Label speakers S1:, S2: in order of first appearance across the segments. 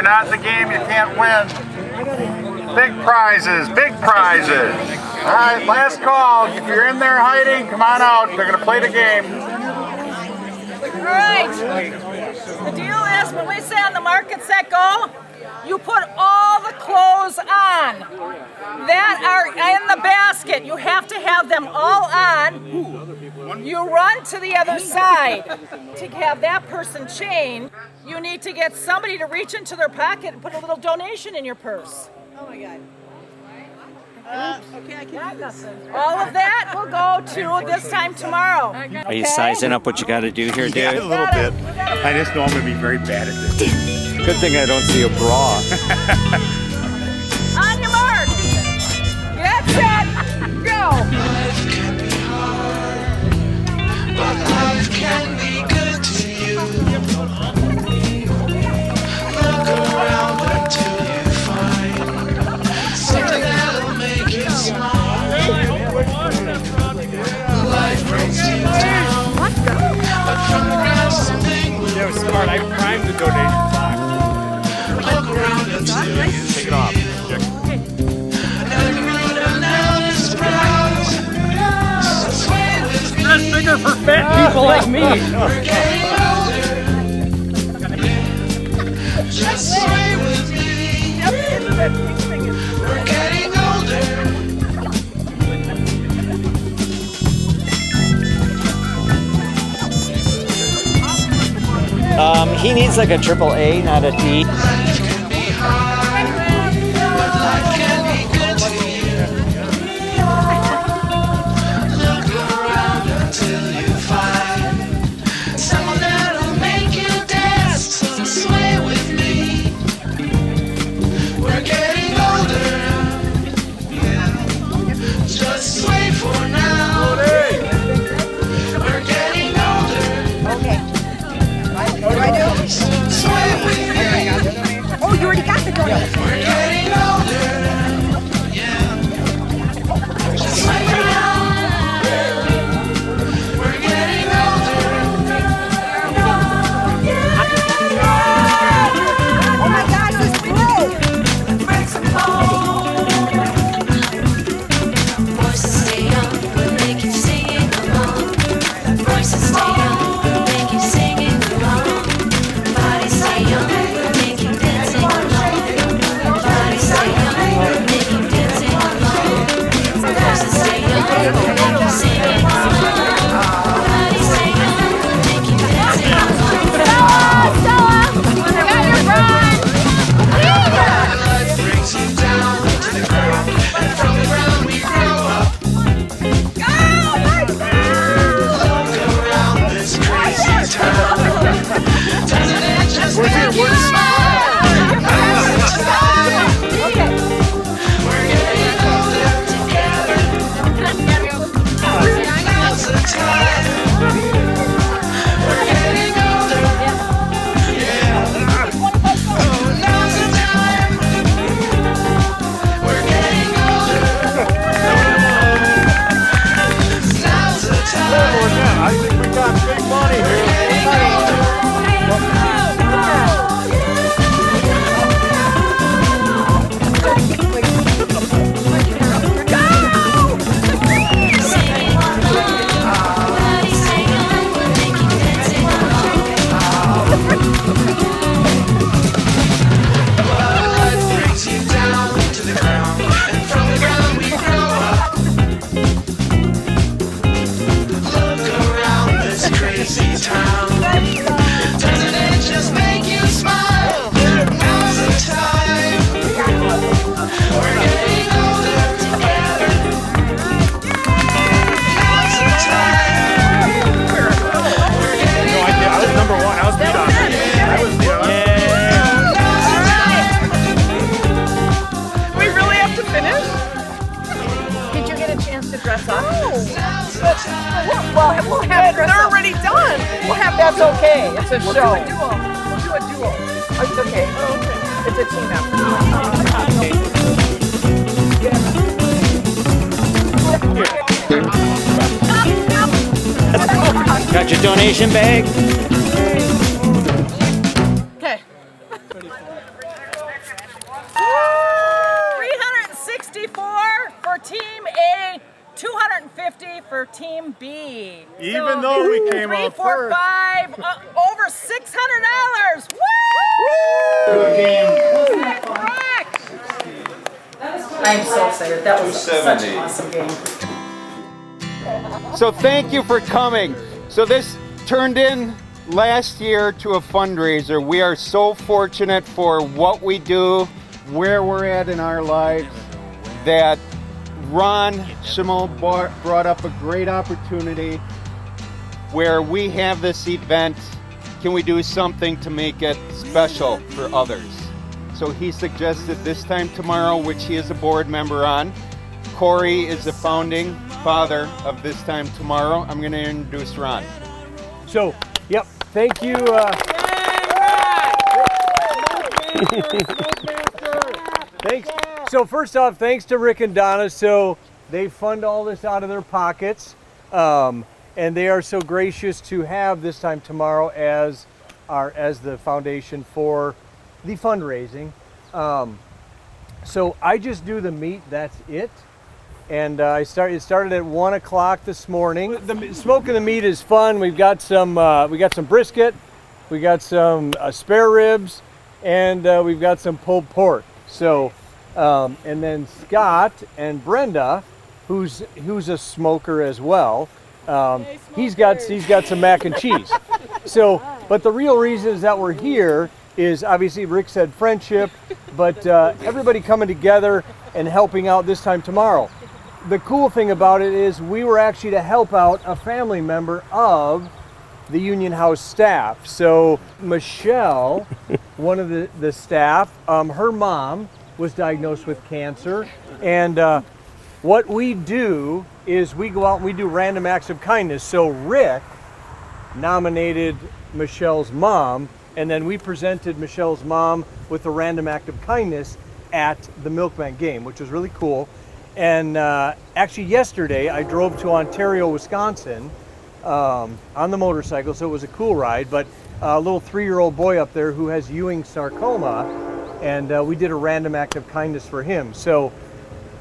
S1: you're not in the game, you can't win. Big prizes, big prizes. All right, last call. If you're in there hiding, come on out. They're going to play the game.
S2: All right. The deal is when we say on the market, set, go, you put all the clothes on that are in the basket. You have to have them all on. You run to the other side to have that person chain. You need to get somebody to reach into their pocket and put a little donation in your purse.
S3: Oh my God. Okay, I can't do this.
S2: All of that will go to this time tomorrow.
S4: Are you sizing up what you got to do here, dude?
S1: Yeah, a little bit. I just know I'm going to be very bad at this.
S4: Good thing I don't see a bra.
S2: On your mark. Get set. Go.
S5: Life can be hard, but life can be good to you. Look around until you find something that'll make you smile. Life brings you down, but from the ground something will
S1: That was smart. I primed the donation box.
S5: look around until you
S1: Take it off.
S5: everyone around is proud. So sway with me.
S1: That's bigger for fat people like me.
S5: We're getting older. Just sway with me. We're getting older.
S4: He needs like a AAA, not a D.
S5: Life can be hard, but life can be good to you. Look around until you find someone that'll make you dance. So sway with me. We're getting older. Yeah. Just sway for now. We're getting older.
S3: What do I do?
S5: Sway with me.
S3: Oh, you already got the donation.
S5: We're getting older. Yeah. Just sway for now. We're getting older.
S3: Oh my gosh, this big.
S5: Make some
S6: Voices stay young, will make you singing along. Voices stay young, will make you singing along. Bodies stay young, will make you dancing along. Bodies stay young, will make you dancing along. Voices stay young, will make you singing along. Bodies stay young, will make you dancing along.
S5: life brings you down to the ground, and from the ground we grow up. Look around this crazy town. Doesn't it just make you smile? Now's the time. We're getting older together. Now's the time. We're getting older. Yeah. Now's the time. We're getting older. Now's the time.
S1: I think we got big money here.
S5: Getting older.
S6: Singing along. Bodies stay young, will make you dancing along.
S5: Life brings you down to the ground, and from the ground we grow up. Look around this crazy town. Doesn't it just make you smile? Now's the time. We're getting older together. Now's the time. We're getting
S1: I was number one. I was beat on. I was beat on.
S5: Now's the time.
S2: We really have to finish? Did you get a chance to dress up?
S5: Now's the time.
S2: We'll have dress They're already done. We'll have That's okay. It's a show. We'll do a duo. It's okay. It's a team effort.
S4: Got your donation bag?
S2: Okay. Team B.
S1: Even though we came
S2: three,
S1: out
S2: four,
S1: first.
S2: five, over $600.
S1: Good game.
S2: Correct. I'm so excited. That was such an awesome game.
S7: So thank you for coming. So this turned in last year to a fundraiser. We are so fortunate for what we do, where we're at in our lives, that Ron Schimmel brought up a great opportunity where we have this event. Can we do something to make it special for others? So he suggested this time tomorrow, which he is a board member on. Corey is the founding father of This Time Tomorrow. I'm going to introduce Ron.
S8: So, yep, thank you. Thanks. So first off, thanks to Rick and Donna. So they fund all this out of their pockets, and they are so gracious to have This Time Tomorrow as the foundation for the fundraising. So I just do the meat. That's it. And it started at 1 o'clock this morning. Smoking the meat is fun. We've got some brisket, we got some spare ribs, and we've got some pulled pork. So, and then Scott and Brenda, who's a smoker as well. He's got some mac and cheese. So, but the real reason is that we're here is obviously Rick said friendship, but everybody coming together and helping out This Time Tomorrow. The cool thing about it is we were actually to help out a family member of the Union House staff. So Michelle, one of the staff, her mom was diagnosed with cancer. And what we do is we go out and we do random acts of kindness. So Rick nominated Michelle's mom, and then we presented Michelle's mom with a random act of kindness at the Milkman game, which was really cool. And actually yesterday I drove to Ontario, Wisconsin on the motorcycle, so it was a cool ride, but a little 3-year-old boy up there who has Ewing sarcoma, and we did a random act of kindness for him. So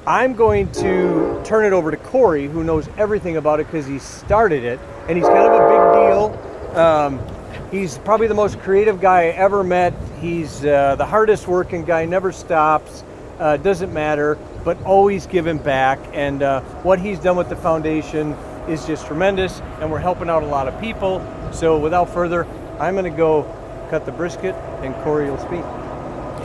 S8: I'm going to turn it over to Corey, who knows everything about it because he started it, and he's kind of a big deal. He's probably the most creative guy I ever met. He's the hardest working guy, never stops, doesn't matter, but always giving back. And what he's done with the foundation is just tremendous, and we're helping out a lot of people. So without further, I'm going to go cut the brisket, and Corey will speak.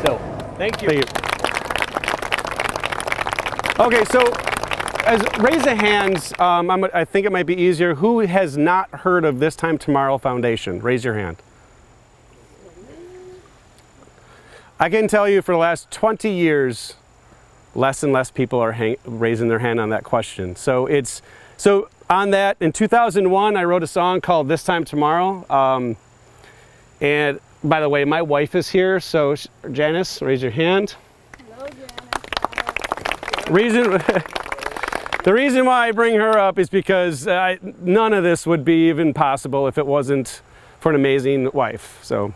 S8: So, thank you.
S9: Okay, so raise the hands. I think it might be easier. Who has not heard of This Time Tomorrow Foundation? Raise your hand. I can tell you for the last 20 years, less and less people are raising their hand on that question. So on that, in 2001, I wrote a song called This Time Tomorrow. And by the way, my wife is here, so Janice, raise your hand. Hello, Janice. The reason why I bring her up is because none of this would be even possible if it wasn't for an amazing wife. So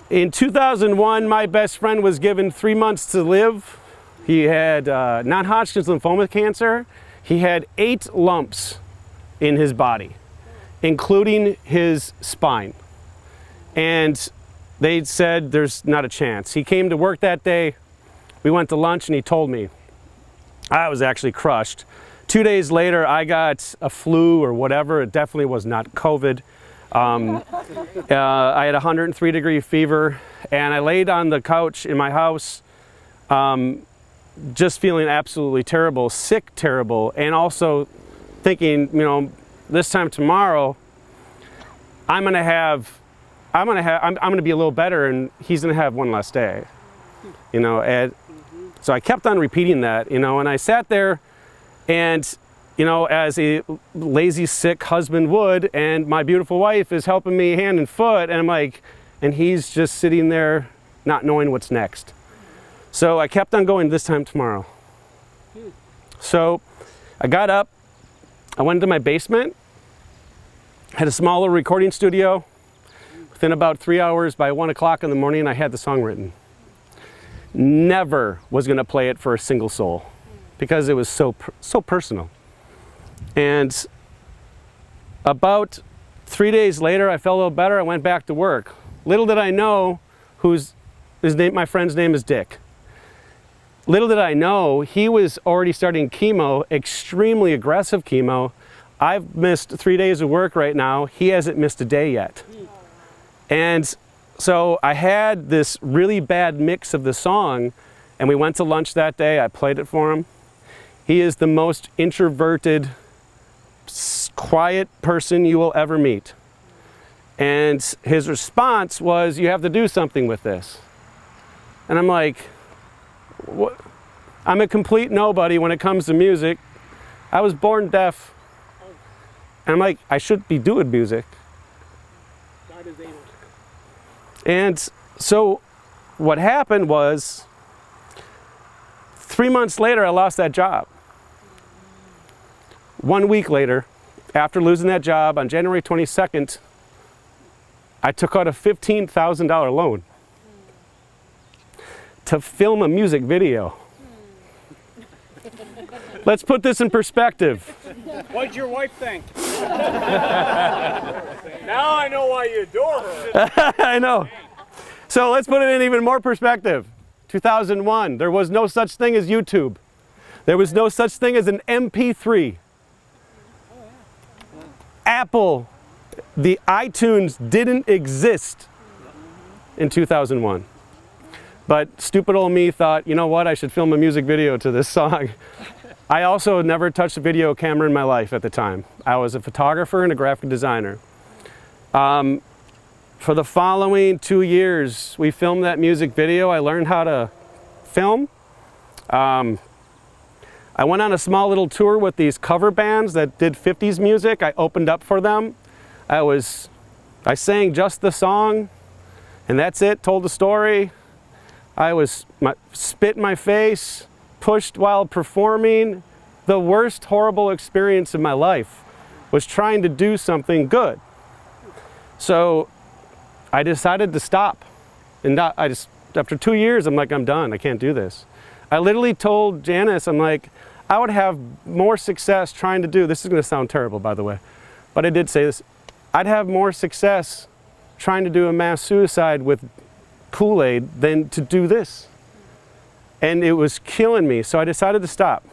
S9: in 2001, my best friend was given 3 months to live. He had non-Hodgkin's lymphoma cancer. He had 8 lumps in his body, including his spine. And they said there's not a chance. He came to work that day. We went to lunch and he told me. I was actually crushed. 2 days later, I got a flu or whatever. It definitely was not COVID. I had a 103-degree fever, and I laid on the couch in my house, just feeling absolutely terrible, sick, terrible, and also thinking, this time tomorrow, I'm gonna be a little better, and he's gonna have one less day, And so I kept on repeating that, and I sat there, and as a lazy, sick husband would, and my beautiful wife is helping me hand and foot, and I'm like, and he's just sitting there not knowing what's next. So I kept on going, This Time Tomorrow. So I got up, I went into my basement, had a small little recording studio. Within about 3 hours, by 1 o'clock in the morning, I had the song written. Never was gonna play it for a single soul. because it was so personal. And about 3 days later, I felt a little better. I went back to work. Little did I know my friend's name is Dick. Little did I know he was already starting chemo, extremely aggressive chemo. I've missed 3 days of work right now. He hasn't missed a day yet. And so I had this really bad mix of the song, and we went to lunch that day. I played it for him. He is the most introverted, quiet person you will ever meet. And his response was, "You have to do something with this." And I'm like, what? I'm a complete nobody when it comes to music. I was born deaf. And I'm like, I should be doing music.
S8: God is able.
S9: And so what happened was 3 months later, I lost that job. 1 week later, after losing that job on January 22nd, I took out a $15,000 loan to film a music video. Let's put this in perspective.
S8: What'd your wife think? Now I know why you adore her.
S9: I know. So let's put it in even more perspective. 2001, there was no such thing as YouTube. There was no such thing as an MP3. Apple, the iTunes didn't exist in 2001. But stupid old me thought, you know what, I should film a music video to this song. I also never touched a video camera in my life at the time. I was a photographer and a graphic designer. For the following 2 years, we filmed that music video. I learned how to film. I went on a small little tour with these cover bands that did 50s music. I opened up for them. I sang just the song, and that's it, told the story. Spit in my face, pushed while performing. The worst horrible experience of my life was trying to do something good. So I decided to stop. And after 2 years, I'm like, I'm done, I can't do this. I literally told Janice, I'm like, I would have more success trying to do, this is gonna sound terrible by the way, but I did say this, I'd have more success trying to do a mass suicide with Kool-Aid than to do this. And it was killing me, so I decided to stop.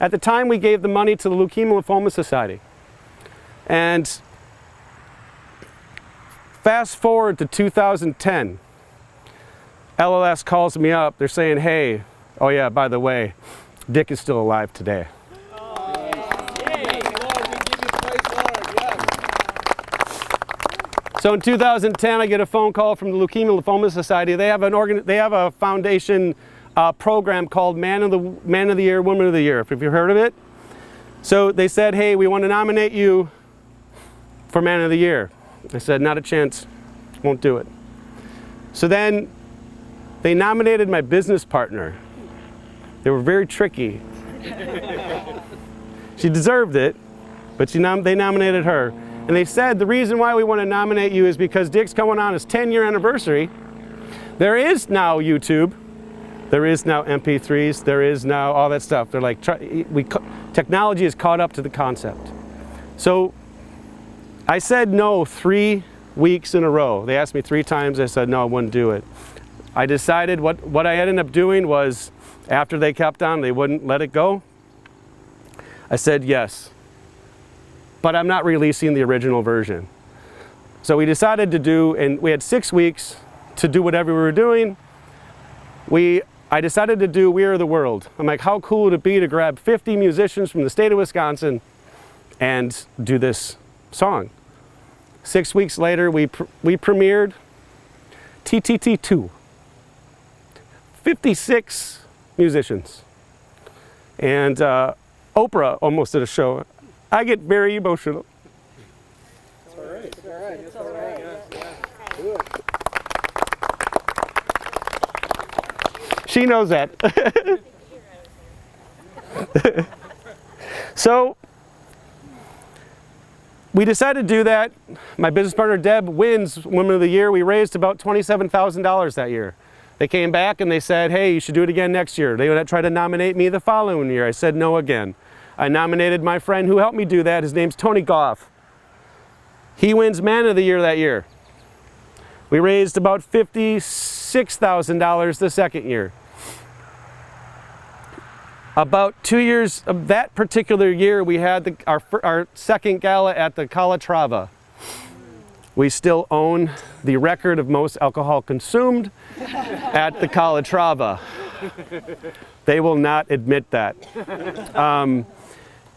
S9: At the time, we gave the money to the Leukemia Lymphoma Society. And fast forward to 2010, LLS calls me up. They're saying, hey, oh yeah, by the way, Dick is still alive today. So in 2010, I get a phone call from the Leukemia Lymphoma Society. They have a foundation program called Man of the Year, Woman of the Year. Have you heard of it? So they said, hey, we want to nominate you for Man of the Year. I said, not a chance, won't do it. So then they nominated my business partner. They were very tricky. She deserved it, but they nominated her. And they said, the reason why we want to nominate you is because Dick's coming on his 10-year anniversary. There is now YouTube. There is now MP3s. There is now all that stuff. They're like, technology has caught up to the concept. So I said no 3 weeks in a row. They asked me 3 times. I said no, I wouldn't do it. I decided what I ended up doing was, after they kept on, they wouldn't let it go. I said yes, but I'm not releasing the original version. So we decided to do, and we had 6 weeks to do whatever we were doing. I decided to do We Are the World. I'm like, how cool would it be to grab 50 musicians from the state of Wisconsin and do this song? 6 weeks later, we premiered TTT 2. 56 musicians. And Oprah almost did a show. I get very emotional.
S8: It's all right. It's all right. It's all right. Do it.
S9: She knows that. So we decided to do that. My business partner Deb wins Woman of the Year. We raised about $27,000 that year. They came back and they said, hey, you should do it again next year. They would try to nominate me the following year. I said no again. I nominated my friend who helped me do that. His name's Tony Goff. He wins Man of the Year that year. We raised about $56,000 the second year. About 2 years of that particular year, we had our second gala at the Calatrava. We still own the record of most alcohol consumed at the Calatrava. They will not admit that.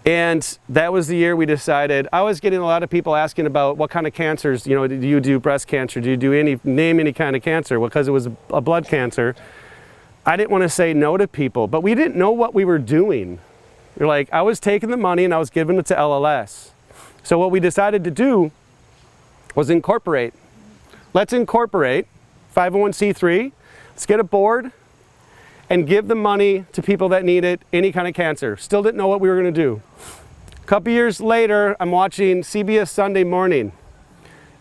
S9: And that was the year we decided. I was getting a lot of people asking about what kind of cancers, you know, do you do breast cancer? Do you do name any kind of cancer? Well, because it was a blood cancer. I didn't want to say no to people, but we didn't know what we were doing. You're like, I was taking the money and I was giving it to LLS. So what we decided to do was incorporate. Let's incorporate 501c3. Let's get a board and give the money to people that need it, any kind of cancer. Still didn't know what we were going to do. A couple years later, I'm watching CBS Sunday Morning.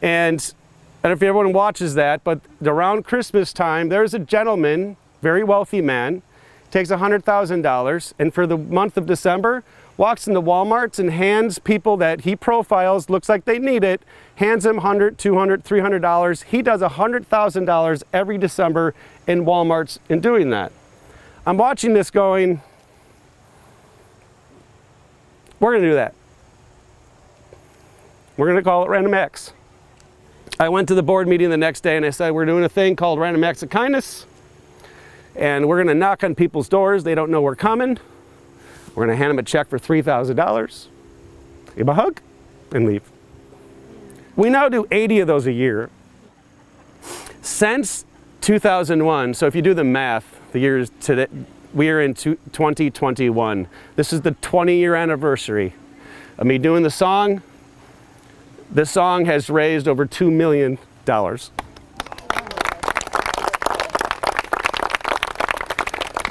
S9: And I don't know if everyone watches that, but around Christmas time, there's a gentleman, very wealthy man, takes $100,000, and for the month of December, walks into Walmarts and hands people that he profiles, looks like they need it, hands them $100, $200, $300. He does $100,000 every December in Walmarts in doing that. I'm watching this going, we're going to do that. We're going to call it Random Acts. I went to the board meeting the next day and I said, we're doing a thing called Random Acts of Kindness. And we're going to knock on people's doors. They don't know we're coming. We're going to hand them a check for $3,000, give a hug, and leave. We now do 80 of those a year. Since 2001, so if you do the math, the years today, we are in 2021. This is the 20-year anniversary of me doing the song. This song has raised over $2 million.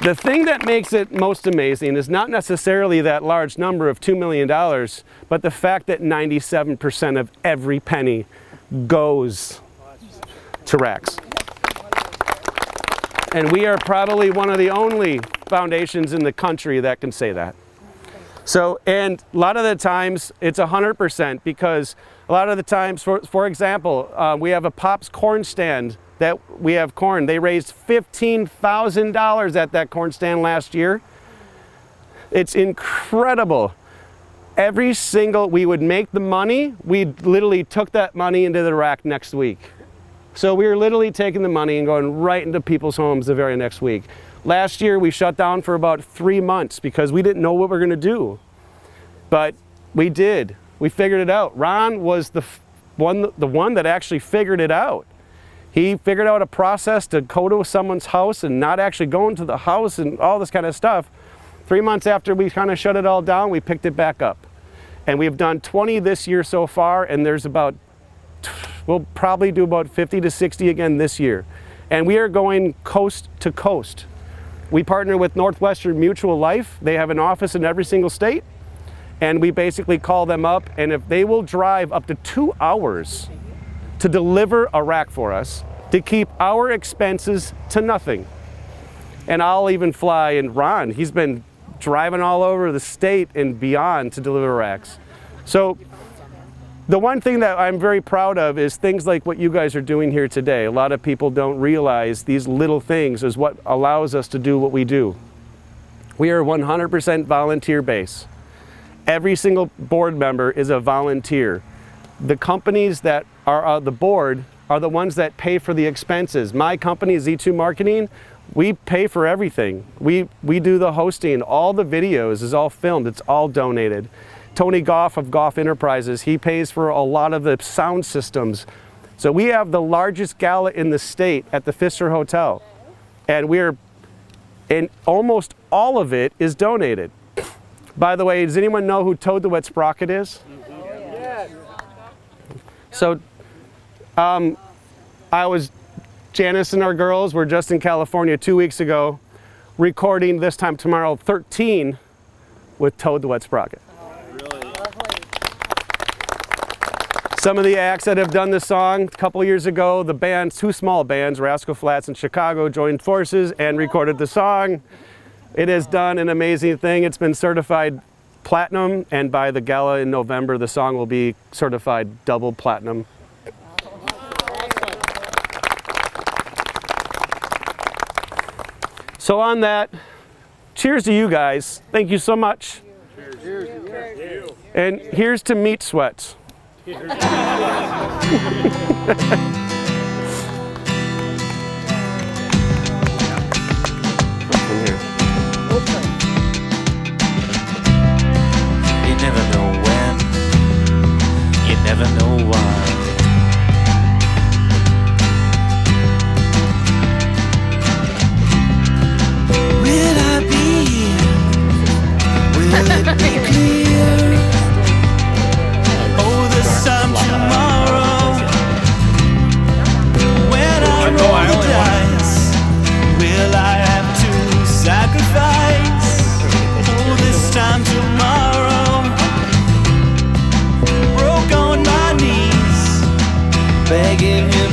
S9: The thing that makes it most amazing is not necessarily that large number of $2 million, but the fact that 97% of every penny goes to RACs. And we are probably one of the only foundations in the country that can say that. So, and a lot of the times it's 100% because a lot of the times, for example, we have a Pop's corn stand that we have corn. They raised $15,000 at that corn stand last year. It's incredible. Every single, we would make the money, we literally took that money into the rack next week. So we were literally taking the money and going right into people's homes the very next week. Last year we shut down for about 3 months because we didn't know what we were gonna do. But we did, we figured it out. Ron was the one that actually figured it out. He figured out a process to go to someone's house and not actually go into the house and all this kind of stuff. 3 months after we kind of shut it all down, we picked it back up. And we've done 20 this year so far, and there's about, we'll probably do about 50 to 60 again this year. And we are going coast to coast. We partner with Northwestern Mutual Life. They have an office in every single state. And we basically call them up, and if they will drive up to 2 hours to deliver a rack for us, to keep our expenses to nothing. And I'll even fly, and Ron, he's been driving all over the state and beyond to deliver racks. So the one thing that I'm very proud of is things like what you guys are doing here today. A lot of people don't realize these little things is what allows us to do what we do. We are 100% volunteer base. Every single board member is a volunteer. The companies that are on the board are the ones that pay for the expenses. My company, Z2 Marketing, we pay for everything. We do the hosting, all the videos is all filmed, it's all donated. Tony Goff of Goff Enterprises, he pays for a lot of the sound systems. So we have the largest gala in the state at the Pfister Hotel. And almost all of it is donated. By the way, does anyone know who Toad the Wet Sprocket is? So Janice and our girls were just in California 2 weeks ago recording this time tomorrow 13 with Toad the Wet Sprocket. Some of the acts that have done this song, a couple years ago, the band, 2 small bands, Rascal Flatts and Chicago, joined forces and recorded the song. It has done an amazing thing. It's been certified platinum, and by the gala in November, the song will be certified double platinum. So on that, cheers to you guys. Thank you so much. Cheers. And here's to meat sweats.
S6: In never know when, you never know why. Will I be here? Will it be clear? Oh, this time tomorrow, when I roll the dice, will I have to sacrifice? Oh, this time tomorrow, broke on my knees, begging you